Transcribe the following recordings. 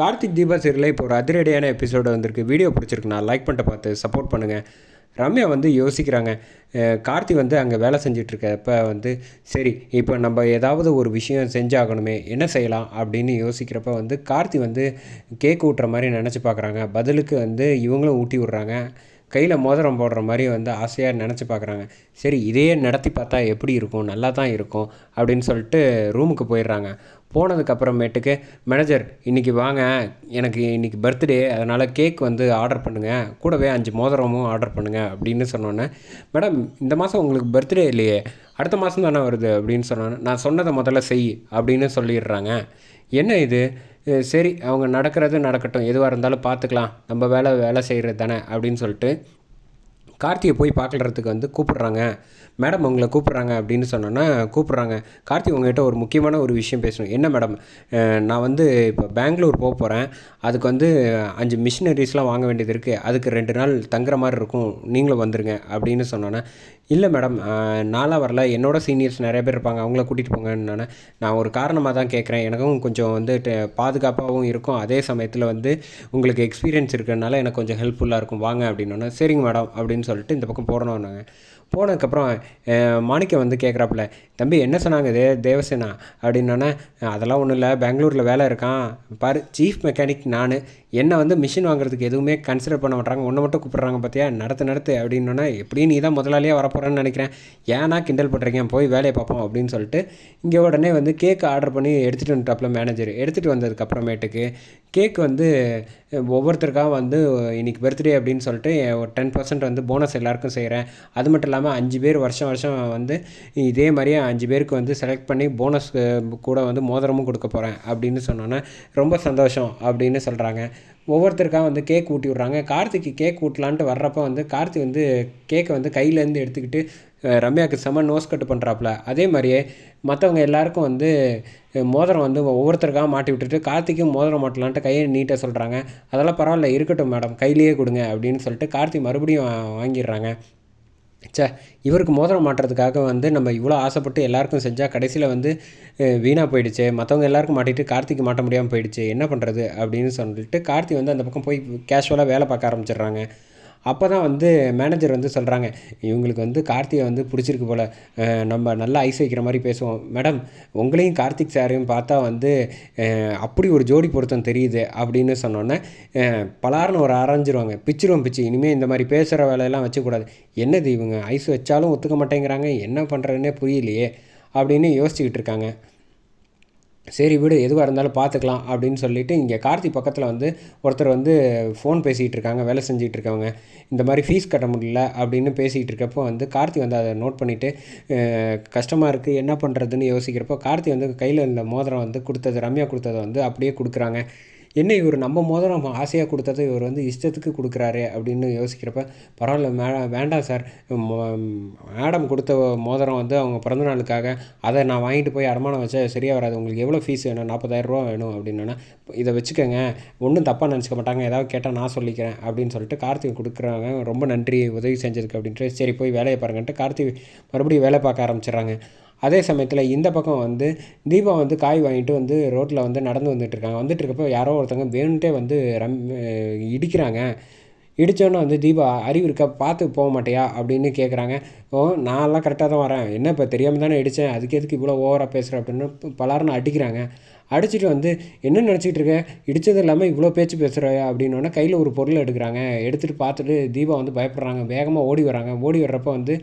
கார்த்திக் தீபா சீரியலில் இப்போ ஒரு அதிரடியான எபிசோடு வந்திருக்கு. வீடியோ பிடிச்சிருக்கு, நான் லைக் பண்ணிட்டு பார்த்து சப்போர்ட் பண்ணுங்கள். ரம்யா வந்து யோசிக்கிறாங்க. கார்த்தி வந்து அங்கே வேலை செஞ்சிட்ருக்கப்போ வந்து சரி இப்போ நம்ம ஏதாவது ஒரு விஷயம் செஞ்சாகணுமே, என்ன செய்யலாம் அப்படின்னு யோசிக்கிறப்ப வந்து கார்த்தி வந்து கேக் ஊட்டுற மாதிரி நினச்சி பார்க்குறாங்க. பதிலுக்கு வந்து இவங்களும் ஊட்டி விட்றாங்க. கையில் மோதிரம் போடுற மாதிரி வந்து ஆசையாக நினச்சி பார்க்குறாங்க. சரி இதையே நடத்தி பார்த்தா எப்படி இருக்கும், நல்லா தான் இருக்கும் அப்படின்னு சொல்லிட்டு ரூமுக்கு போயிடுறாங்க. போனதுக்கப்புறமேட்டுக்கு மேனேஜர் இன்றைக்கி வாங்க, எனக்கு இன்றைக்கி பர்த்டே, அதனால் கேக் வந்து ஆர்டர் பண்ணுங்கள், கூடவே 5 மோதிரமும் ஆர்டர் பண்ணுங்கள் அப்படின்னு சொன்னோன்னே, மேடம் இந்த மாதம் உங்களுக்கு பர்த்டே இல்லையே, அடுத்த மாதம் தானே வருது அப்படின்னு சொன்னோன்னே, நான் சொன்னதை முதல்ல செய் அப்படின்னு சொல்லிடுறாங்க. என்ன இது, சரி அவங்க நடக்கிறது நடக்கட்டும், எதுவாக இருந்தாலும் பார்த்துக்கலாம், நம்ம வேலை செய்கிறது தானே அப்படின்னு சொல்லிட்டு கார்த்தியை போய் பார்க்குறதுக்கு வந்து கூப்பிட்றாங்க. மேடம் உங்களை கூப்பிட்றாங்க அப்படின்னு சொன்னோன்னா கூப்பிட்றாங்க. கார்த்தி உங்கள்கிட்ட ஒரு முக்கியமான ஒரு விஷயம் பேசணும். என்ன மேடம், நான் வந்து இப்போ பெங்களூர் போகிறேன், அதுக்கு வந்து 5 மிஷினரிஸ்லாம் வாங்க வேண்டியது இருக்குது, அதுக்கு 2 நாள் தங்குற மாதிரி இருக்கும், நீங்களும் வந்துடுங்க அப்படின்னு சொன்னோன்னே, இல்லை மேடம் நான்லாம் வரல, என்னோட சீனியர்ஸ் நிறைய பேர் இருப்பாங்க, அவங்கள கூட்டிகிட்டு போங்கன்னு. நான் ஒரு காரணமாக தான் கேட்குறேன், எனக்கும் கொஞ்சம் வந்து பாதுகாப்பாகவும் இருக்கும், அதே சமயத்தில் வந்து உங்களுக்கு எக்ஸ்பீரியன்ஸ் இருக்கிறதுனால எனக்கு கொஞ்சம் ஹெல்ப்ஃபுல்லாக இருக்கும், வாங்க அப்படின்னோன்னே, சரிங்க மேடம் அப்படின்னு சொல்லிட்டு இந்த பக்கம் போகிறோன்னு போனதுக்கப்புறம் மாணிக்கம் வந்து கேட்குறாப்புல, தம்பி என்ன சொன்னாங்க தேவசேனா அப்படின்னோடனே, அதெல்லாம் ஒன்றும் இல்லை, பெங்களூரில் வேலை இருக்கான் பாரு, சீஃப் மெக்கானிக் நான், என்னை வந்து மிஷின் வாங்குறதுக்கு எதுவுமே கன்சிடர் பண்ண மாட்டாங்க, ஒன்றை மட்டும் கூப்பிட்றாங்க பார்த்தியா, நடத்து அப்படின்னோடனே, எப்படியும் நீ தான் முதலாளியாக வரப்போகிறேன்னு நினைக்கிறேன், ஏன்னா கிண்டல் பண்ணுறீங்க, போய் வேலையை பார்ப்போம் அப்படின்னு சொல்லிட்டு இங்கே உடனே வந்து கேக் ஆர்டர் பண்ணி எடுத்துகிட்டு வந்துட்டாப்புல மேனேஜர். எடுத்துகிட்டு வந்ததுக்கப்புறமேட்டுக்கு கேக் வந்து ஒவ்வொருத்தருக்காக வந்து இன்றைக்கி பர்த்டே அப்படின்னு சொல்லிட்டு ஒரு 10% வந்து போனஸ் எல்லாேருக்கும் செய்கிறேன், அது மட்டும் இல்லாமல் 5 பேர் வருஷம் வந்து இதே மாதிரியே 5 பேருக்கு வந்து செலக்ட் பண்ணி போனஸ் கூட வந்து மோதிரமும் கொடுக்க போகிறேன் அப்படின்னு சொன்னோன்னே, ரொம்ப சந்தோஷம் அப்படின்னு சொல்கிறாங்க. ஒவ்வொருத்தருக்காக வந்து கேக் ஊட்டி விட்றாங்க. கார்த்திக்கு கேக் ஊட்டலான்ட்டு வர்றப்போ வந்து கார்த்தி வந்து கேக்கை வந்து கையிலேருந்து எடுத்துக்கிட்டு ரம்யாவுக்கு செம்ம நோஸ் கட்டு பண்ணுறாப்புல. அதே மாதிரியே மற்றவங்க எல்லாேருக்கும் வந்து மோதிரம் வந்து ஒவ்வொருத்தருக்காக மாட்டி விட்டுட்டு கார்த்திக்கும் மோதிரம் மாட்டலான்ட்டு கையை நீட்டாக சொல்கிறாங்க. அதெல்லாம் பரவாயில்ல, இருக்கட்டும் மேடம், கையிலேயே கொடுங்க அப்படின்னு சொல்லிட்டு கார்த்தி மறுபடியும் வாங்கிடுறாங்க. இவருக்கு மோதிரம் மாட்டுறதுக்காக வந்து நம்ம இவ்வளோ ஆசைப்பட்டு எல்லாேருக்கும் செஞ்சால் கடைசியில் வந்து வீணாக போயிடுச்சு, மற்றவங்க எல்லாேருக்கும் மாட்டிட்டு கார்த்திக்கு மாட்ட முடியாமல் போயிடுச்சு, என்ன பண்ணுறது அப்படின்னு சொல்லிட்டு கார்த்தி வந்து அந்த பக்கம் போய் கேஷுவலாக வேலை பார்க்க ஆரம்பிச்சிடுறாங்க. அப்போ தான் வந்து மேனேஜர் வந்து சொல்கிறாங்க, இவங்களுக்கு வந்து கார்த்திகை வந்து பிடிச்சிருக்கு போல், நம்ம நல்லா ஐஸ் வைக்கிற மாதிரி பேசுவோம், மேடம் உங்களையும் கார்த்திக் சாரையும் பார்த்தா வந்து அப்படி ஒரு ஜோடி பொருத்தம் தெரியுது அப்படின்னு சொன்னோன்னே பலார்னு ஒரு அரைஞ்சிருவாங்க, பிச்சிருவோம் பிச்சு, இனிமேல் இந்த மாதிரி பேசுகிற வேலையெல்லாம் வச்சக்கூடாது, என்னது இவங்க ஐஸ் வச்சாலும் ஒத்துக்க மாட்டேங்கிறாங்க, என்ன பண்ணுறதுன்னே புரியலையே அப்படின்னு யோசிச்சுக்கிட்டு இருக்காங்க. சரி விடு, எதுவாக இருந்தாலும் பார்த்துக்கலாம் அப்படின்னு சொல்லிவிட்டு இங்கே கார்த்தி பக்கத்தில் வந்து ஒருத்தர் வந்து ஃபோன் பேசிகிட்டு இருக்காங்க, வேலை செஞ்சுட்டு இருக்கவங்க, இந்த மாதிரி ஃபீஸ் கட்ட முடியல அப்படின்னு பேசிகிட்டு இருக்கப்போ வந்து கார்த்தி வந்து அதை நோட் பண்ணிவிட்டு கஷ்டமாக இருக்குது என்ன பண்ணுறதுன்னு யோசிக்கிறப்போ கார்த்தி வந்து கையில் இந்த மோதிரம் வந்து கொடுத்தது, ரம்யா கொடுத்ததை வந்து அப்படியே கொடுக்குறாங்க. என்ன இவர் நம்ம மோதிரம் ஆசையாக கொடுத்தது இவர் வந்து இஷ்டத்துக்கு கொடுக்குறாரு அப்படின்னு யோசிக்கிறப்ப, பரவாயில்ல வேண்டாம் சார், மேடம் கொடுத்த மோதிரம் வந்து அவங்க பிறந்தநாளுக்காக, அதை நான் வாங்கிட்டு போய் அடமானம் வச்சா சரியாக வராது, உங்களுக்கு எவ்வளோ ஃபீஸ் வேணும், 40,000 ரூபா வேணும் அப்படின்னா, இதை வச்சுக்கோங்க, ஒன்றும் தப்பாக நினச்சிக்க மாட்டாங்க, ஏதாவது கேட்டால் நான் சொல்லிக்கிறேன் அப்படின்னு சொல்லிட்டு கார்த்திக் கொடுக்குறாங்க. ரொம்ப நன்றி உதவி செஞ்சதுக்கு அப்படின்ட்டு, சரி போய் வேலையை பாருங்கன்ட்டு கார்த்திக் மறுபடியும் வேலை பார்க்க ஆரம்பிச்சிடுறாங்க. அதே சமயத்தில் இந்த பக்கம் வந்து தீபா வந்து காய் வாங்கிட்டு வந்து ரோட்டில் வந்து நடந்து வந்துட்டுருக்காங்க. வந்துட்டுருக்கப்போ யாரோ ஒருத்தவங்க வேணுன்ட்டே வந்து இடிக்கிறாங்க. இடித்தோன்னே வந்து தீபா, அறிவு இருக்கா, பார்த்து போக மாட்டியா அப்படின்னு கேட்குறாங்க. நான்லாம் கரெக்டாக தான் வரேன், என்ன இப்போ தெரியாமல் தானே இடித்தேன், அதுக்கு எதுக்கு இவ்வளோ ஓவராக பேசுகிறேன் அப்படின்னு பலர்னு அடிக்கிறாங்க. அடிச்சுட்டு வந்து என்ன நினச்சிக்கிட்டு இருக்க, இடித்தது இல்லாமல் இவ்வளோ பேச்சு பேசுகிறாயா அப்படின்னோடனே கையில் ஒரு பொருள் எடுக்கிறாங்க. எடுத்துகிட்டு பார்த்துட்டு தீபா வந்து பயப்படுறாங்க, வேகமாக ஓடி வராங்க. ஓடி வர்றப்போ வந்து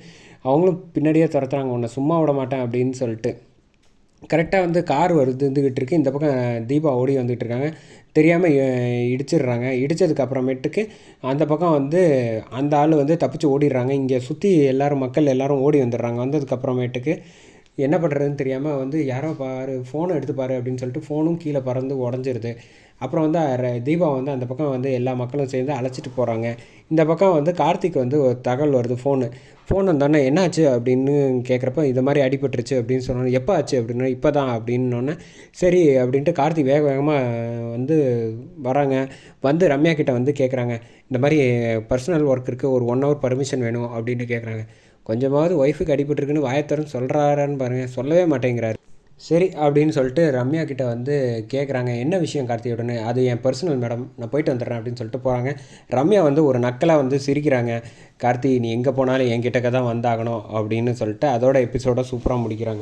அவங்களும் பின்னாடியே துரத்துறாங்க, உன்னை சும்மா விட மாட்டேன் அப்படின்னு சொல்லிட்டு. கரெக்டாக வந்து கார் வந்துக்கிட்டு இருக்குது, இந்த பக்கம் தீபா ஓடி வந்துகிட்டு இருக்காங்க, தெரியாமல் இடிச்சிடுறாங்க. இடித்ததுக்கு அப்புறமேட்டுக்கு அந்த பக்கம் வந்து அந்த ஆள் வந்து தப்பிச்சு ஓடிடுறாங்க. இங்கே சுற்றி மக்கள் எல்லோரும் ஓடி வந்துடுறாங்க. வந்ததுக்கப்புறமேட்டுக்கு என்ன பண்ணுறதுன்னு தெரியாமல் வந்து யாரோ பாரு, ஃபோனை எடுத்து பாரு அப்படின்னு சொல்லிட்டு ஃபோனும் கீழே பறந்து உடஞ்சிருது. அப்புறம் வந்து தீபா வந்து அந்த பக்கம் வந்து எல்லா மக்களும் சேர்ந்து அழைச்சிட்டு போகிறாங்க. இந்த பக்கம் வந்து கார்த்திக் வந்து ஒரு தகவல் வருது, ஃபோன் வந்தோடனே என்னாச்சு அப்படின்னு கேட்குறப்ப இது மாதிரி அடிபட்டுருச்சு அப்படின்னு சொன்னோன்னே, எப்போ ஆச்சு அப்படின்னா இப்போ தான் அப்படின்னோடனே, சரி அப்படின்ட்டு கார்த்திக் வேகமாக வந்து வராங்க. வந்து ரம்யா கிட்டே வந்து கேட்குறாங்க, இந்த மாதிரி பர்சனல் ஒர்க் இருக்குது, ஒரு 1 ஹவர் பர்மிஷன் வேணும் அப்படின்ட்டு கேட்குறாங்க. கொஞ்சமாவது ஒய்ஃபுக்கு அடிபட்டுருக்குன்னு வாயத்தரன்னு சொல்கிறாரான்னு பாருங்கள், சொல்லவே மாட்டேங்கிறாரு. சரி அப்படின்னு சொல்லிட்டு ரம்யா கிட்ட வந்து கேட்குறாங்க, என்ன விஷயம் கார்த்தி உடனே, அது என் பர்சனல் மேடம், நான் போயிட்டு வந்துடுறேன் அப்படின்னு சொல்லிட்டு போகிறாங்க. ரம்யா வந்து ஒரு நக்கலாக வந்து சிரிக்கிறாங்க, கார்த்தி நீ எங்கே போனாலும் என்கிட்டக்க தான் வந்தாகணும் அப்படின்னு சொல்லிட்டு அதோட எபிசோட சூப்பராக முடிக்கிறாங்க.